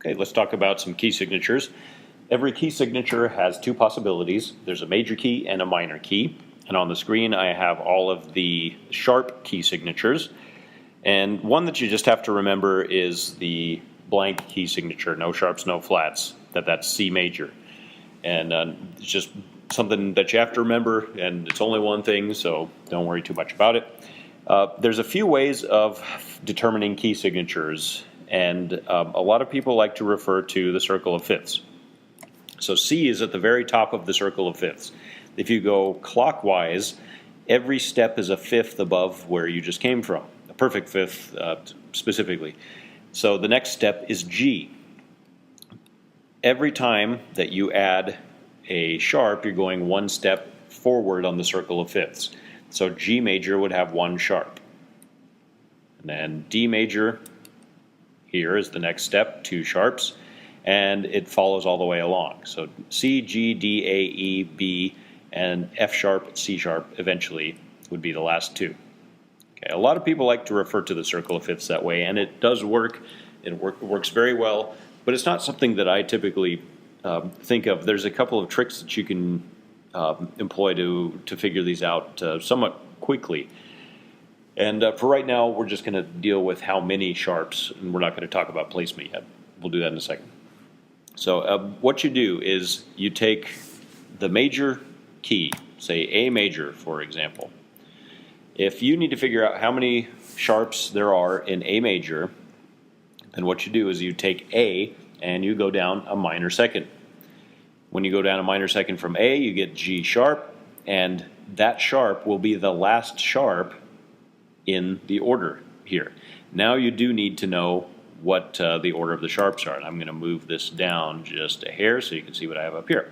Okay, let's talk about some key signatures. Every key signature has two possibilities. There's a major key and a minor key. And on the screen I have all of the sharp key signatures. And one that you just have to remember is the blank key signature, no sharps, no flats, that's C major. And it's just something that you have to remember, and it's only one thing, so don't worry too much about it. There's a few ways of determining key signatures, and a lot of people like to refer to the circle of fifths. So C is at the very top of the circle of fifths. If you go clockwise, every step is a fifth above where you just came from, a perfect fifth specifically. So the next step is G. Every time that you add a sharp, you're going one step forward on the circle of fifths. So G major would have one sharp. And then D major here is the next step, two sharps, and it follows all the way along. So C, G, D, A, E, B, and F sharp, C sharp eventually would be the last two. Okay, a lot of people like to refer to the circle of fifths that way, and it does work. It works very well, but it's not something that I typically think of. There's a couple of tricks that you can employ to figure these out somewhat quickly. And for right now, we're just going to deal with how many sharps, and we're not going to talk about placement yet. We'll do that in a second. So what you do is you take the major key, say A major, for example. If you need to figure out how many sharps there are in A major, then what you do is you take A and you go down a minor second. When you go down a minor second from A, you get G sharp, and that sharp will be the last sharp in the order here. Now you do need to know what the order of the sharps are, and I'm going to move this down just a hair so you can see what I have up here.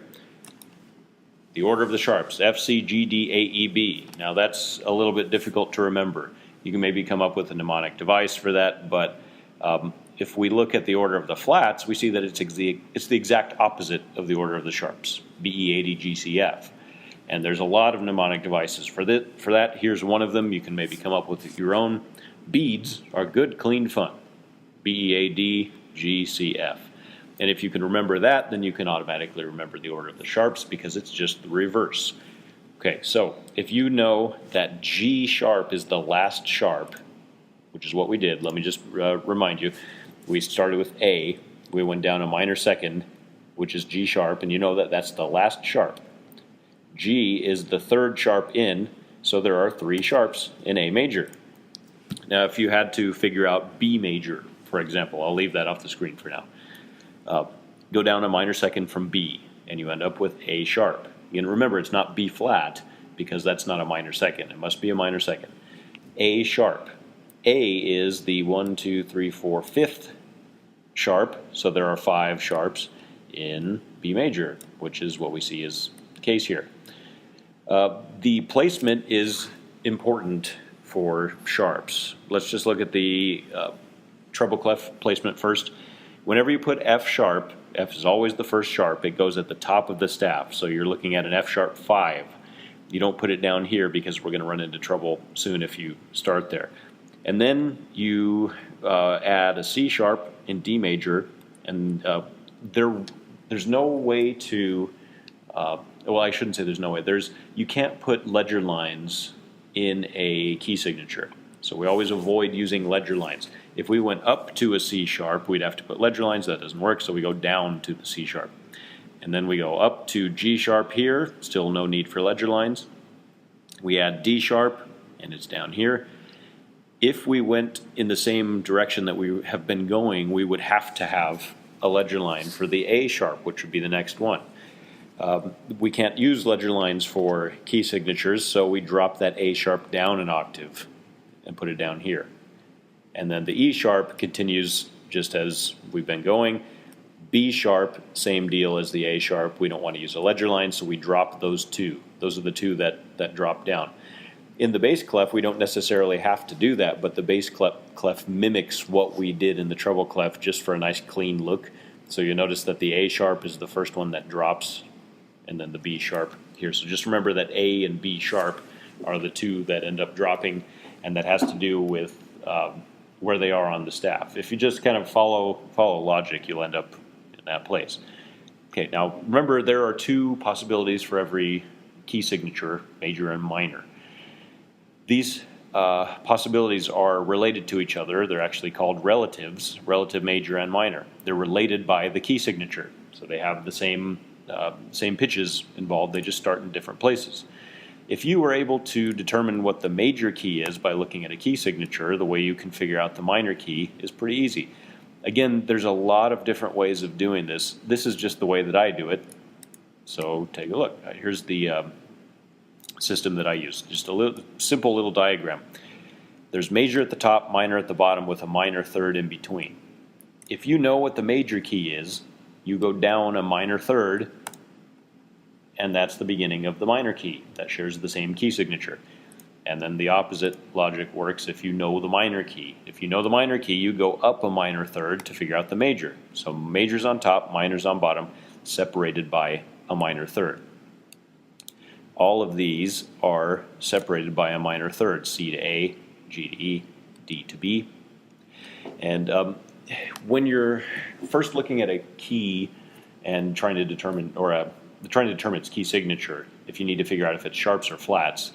The order of the sharps, F, C, G, D, A, E, B. Now that's a little bit difficult to remember. You can maybe come up with a mnemonic device for that, but if we look at the order of the flats, we see that it's the exact opposite of the order of the sharps, B, E, A, D, G, C, F. And there's a lot of mnemonic devices for that. Here's one of them. You can maybe come up with your own. Beads are good, clean fun. B, E, A, D, G, C, F. And if you can remember that, then you can automatically remember the order of the sharps because it's just the reverse. Okay, so if you know that G sharp is the last sharp, which is what we did, let me just remind you. We started with A, we went down a minor second, which is G sharp, and you know that that's the last sharp. G is the third sharp in, so there are three sharps in A major. Now if you had to figure out B major, for example, I'll leave that off the screen for now. Go down a minor second from B, and you end up with A sharp. And remember, it's not B flat, because that's not a minor second. It must be a minor second. A sharp. A is the 1, 2, 3, 4, 5th sharp, so there are 5 sharps in B major, which is what we see is the case here. The placement is important for sharps. Let's just look at the treble clef placement first. Whenever you put F sharp, F is always the first sharp, it goes at the top of the staff. So you're looking at an F sharp 5. You don't put it down here because we're going to run into trouble soon if you start there. And then you add a C sharp in D major, and there's no way to, well, I shouldn't say there's no way. You can't put ledger lines in a key signature. So we always avoid using ledger lines. If we went up to a C sharp, we'd have to put ledger lines. That doesn't work, so we go down to the C sharp. And then we go up to G sharp here, still no need for ledger lines. We add D sharp, and it's down here. If we went in the same direction that we have been going, we would have to have a ledger line for the A sharp, which would be the next one. We can't use ledger lines for key signatures, so we drop that A sharp down an octave and put it down here. And then the E sharp continues just as we've been going. B sharp, same deal as the A sharp. We don't want to use a ledger line, so we drop those two. Those are the two that drop down. In the bass clef, we don't necessarily have to do that, but the bass clef mimics what we did in the treble clef just for a nice clean look. So you notice that the A sharp is the first one that drops, and then the B sharp here. So just remember that A and B sharp are the two that end up dropping, and that has to do with where they are on the staff. If you just kind of follow logic, you'll end up in that place. Okay, now remember there are two possibilities for every key signature, major and minor. These possibilities are related to each other. They're actually called relatives, relative major and minor. They're related by the key signature. So they have the same pitches involved, they just start in different places. If you were able to determine what the major key is by looking at a key signature, the way you can figure out the minor key is pretty easy. Again, there's a lot of different ways of doing this. This is just the way that I do it. So take a look. Here's the system that I use. Just a simple little diagram. There's major at the top, minor at the bottom, with a minor third in between. If you know what the major key is, you go down a minor third, and that's the beginning of the minor key. That shares the same key signature. And then the opposite logic works if you know the minor key. If you know the minor key, you go up a minor third to figure out the major. So major's on top, minor's on bottom, separated by a minor third. All of these are separated by a minor third, C to A, G to E, D to B. And when you're first looking at a key and trying to determine its key signature, if you need to figure out if it's sharps or flats,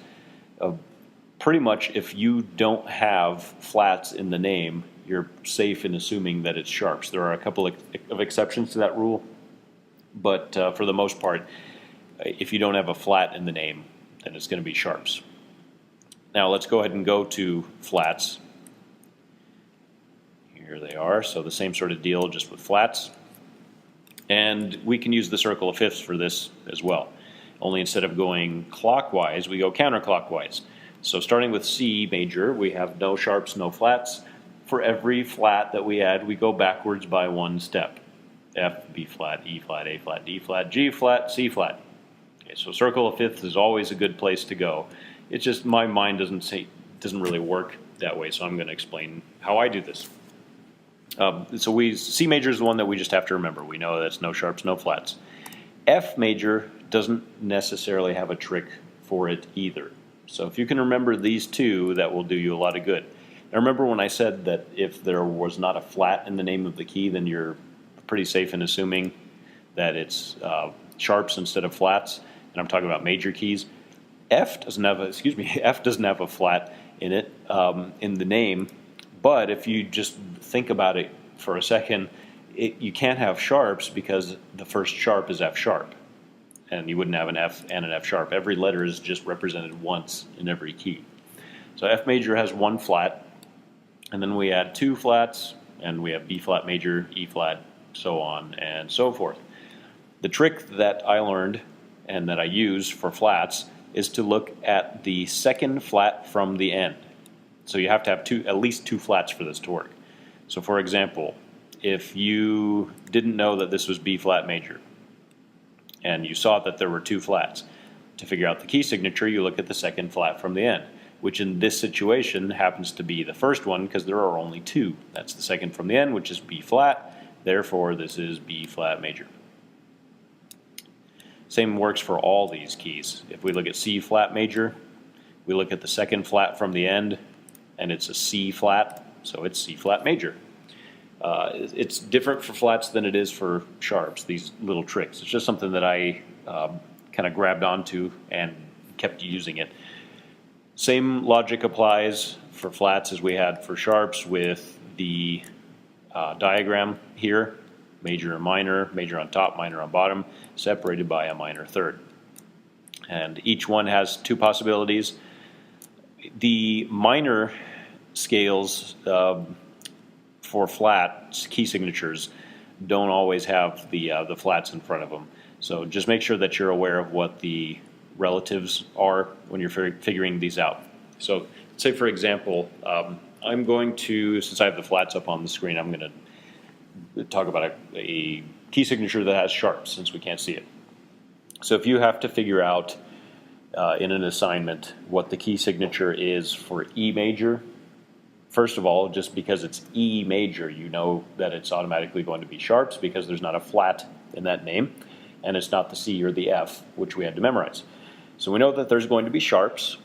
pretty much if you don't have flats in the name, you're safe in assuming that it's sharps. There are a couple of exceptions to that rule, but for the most part, if you don't have a flat in the name, then it's going to be sharps. Now let's go ahead and go to flats. Here they are, so the same sort of deal, just with flats. And we can use the circle of fifths for this as well. Only instead of going clockwise, we go counterclockwise. So starting with C major, we have no sharps, no flats. For every flat that we add, we go backwards by one step. F, B flat, E flat, A flat, D flat, G flat, C flat. Okay, so circle of fifths is always a good place to go. It's just my mind doesn't really work that way, so I'm going to explain how I do this. C major is the one that we just have to remember. We know that's no sharps, no flats. F major doesn't necessarily have a trick for it either. So if you can remember these two, that will do you a lot of good. Now remember when I said that if there was not a flat in the name of the key, then you're pretty safe in assuming that it's sharps instead of flats, and I'm talking about major keys. F doesn't have a flat in it in the name, but if you just think about it for a second, you can't have sharps because the first sharp is F sharp, and you wouldn't have an F and an F sharp. Every letter is just represented once in every key. So F major has one flat, and then we add two flats, and we have B flat major, E flat, so on and so forth. The trick that I learned and that I use for flats is to look at the second flat from the end. So you have to have at least two flats for this to work. So for example, if you didn't know that this was B flat major, and you saw that there were two flats, to figure out the key signature, you look at the second flat from the end, which in this situation happens to be the first one because there are only two. That's the second from the end, which is B flat. Therefore, this is B flat major. Same works for all these keys. If we look at C flat major, we look at the second flat from the end, and it's a C flat, so it's C flat major. It's different for flats than it is for sharps, these little tricks. It's just something that I kind of grabbed onto and kept using it. Same logic applies for flats as we had for sharps with the diagram here. Major and minor, major on top, minor on bottom, separated by a minor third. And each one has two possibilities. The minor scales for flat key signatures don't always have the flats in front of them. So just make sure that you're aware of what the relatives are when you're figuring these out. So say for example, I'm going to, since I have the flats up on the screen, I'm going to talk about a key signature that has sharps since we can't see it. So if you have to figure out in an assignment what the key signature is for E major, first of all, just because it's E major, you know that it's automatically going to be sharps because there's not a flat in that name, and it's not the C or the F, which we had to memorize. So we know that there's going to be sharps.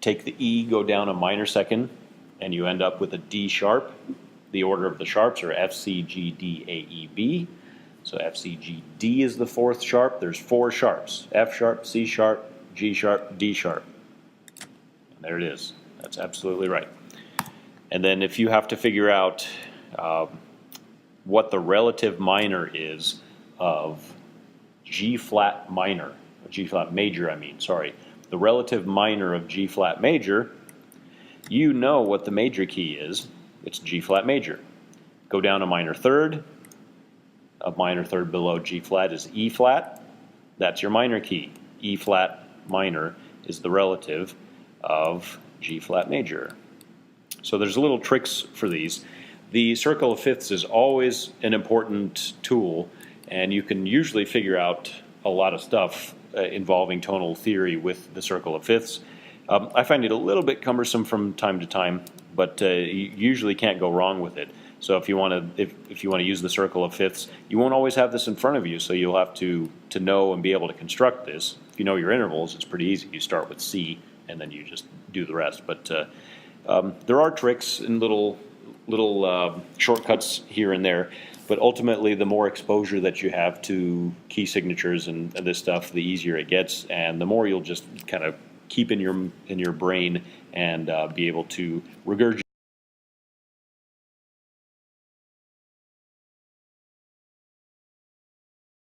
Take the E, go down a minor second, and you end up with a D sharp. The order of the sharps are F, C, G, D, A, E, B. So F, C, G, D is the fourth sharp. There's four sharps: F sharp, C sharp, G sharp, D sharp. And there it is. That's absolutely right. And then if you have to figure out what the relative minor is of G flat minor, G flat major, I mean, sorry, the relative minor of G flat major, you know what the major key is. It's G flat major. Go down a minor third. A minor third below G flat is E flat. That's your minor key. E flat minor is the relative of G flat major. So there's little tricks for these. The circle of fifths is always an important tool, and you can usually figure out a lot of stuff involving tonal theory with the circle of fifths. I find it a little bit cumbersome from time to time, but you usually can't go wrong with it. So if you want to use the circle of fifths, you won't always have this in front of you, so you'll have to know and be able to construct this. If you know your intervals, it's pretty easy. You start with C, and then you just do the rest. But there are tricks and little shortcuts here and there. But ultimately, the more exposure that you have to key signatures and this stuff, the easier it gets, and the more you'll just kind of keep in your brain and be able to regurgitate